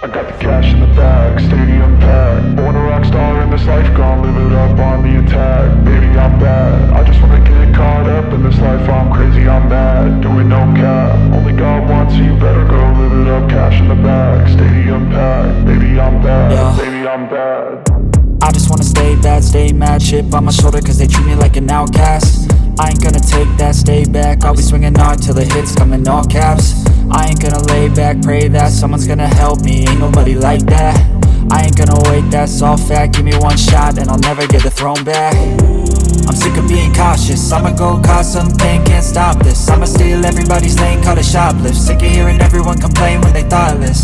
I got the cash in the bag, stadium packed. Born a rock star in this life, gon' live it up on the attack. Baby, I'm bad, I just wanna get caught up in this life. I'm crazy, I'm mad, doing no cap. Only God wants, so you better go live it up. Cash in the bag, stadium packed. Baby, I'm bad, Yeah. baby, I'm bad. I just wanna stay bad, stay mad. Chip on my shoulder cause they treat me like an outcast. I ain't gonna take that, stay back. I'll be swinging hard till the hits come in all caps. I ain't gonna lay back, pray that someone's gonna help me. Ain't nobody like that. I ain't gonna wait, that's all fact. Give me one shot and I'll never get the throne back. I'm sick of being cautious, I'ma go cause some pain, can't stop this. I'ma steal everybody's lane, call it shoplift. Sick of hearing everyone complain when they thoughtless.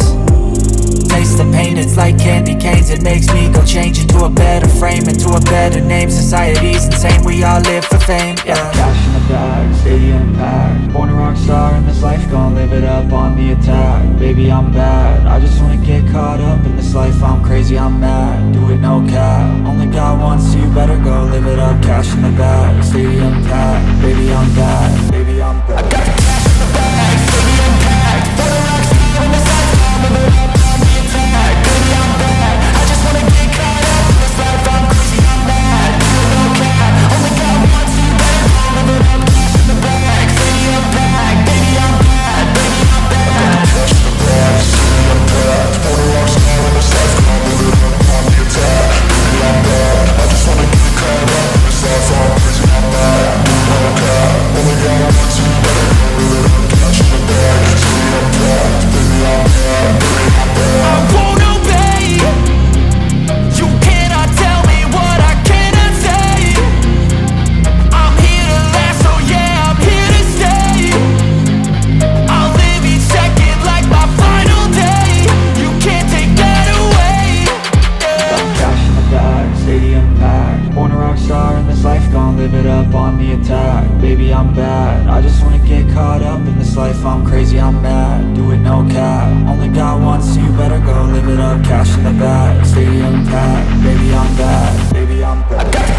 Taste the pain, it's like candy canes. It makes me go change into a better frame, into a better name. Society's insane, we all live for fame, yeah. Cash in the bag, stadium packed. Born a rock star in this life, gon' live it up on the attack. Baby, I'm bad, I just wanna get caught up in this life. I'm crazy, I'm mad, do it no cap. Only God wants, so you better go live it up. Cash in the bag, stadium packed. Baby, I'm bad, baby, I'm bad. I got the cash in the bag, stadium packed. Born a rock star in this life, gon' live it up on the attack. Baby, I'm bad, I just wanna get caught up in this life. I'm crazy, I'm mad, do it no cap. Only God wants, so you better go live it up. Cash in the bag, stadium packed. Baby, I'm bad, baby, I'm bad. Cash in the bag, stadium packed. Born a rock star in this life, gon' live it up on the attack. Baby, I'm bad, I just wanna get caught up in this life. I'm crazy, I'm mad, do it no cap. Only God wants, so you better go live it up. Cash in the bag, stadium packed. Baby, I'm bad, baby, I'm bad. I won't obey. You cannot tell me what I cannot say. I'm here to last, so yeah, I'm here to stay. I'll live each second like my final day. You can't take that away, yeah. Cash in the bag, stadium packed. Born a rock star in this life, gon' live it up on the attack. Baby, I'm bad, I just wanna get caught up in this life. I'm crazy, I'm mad, do it no cap. Only God wants, so you better go live it up. Cash in the bag, stadium packed. Baby, I'm bad, baby, I'm bad.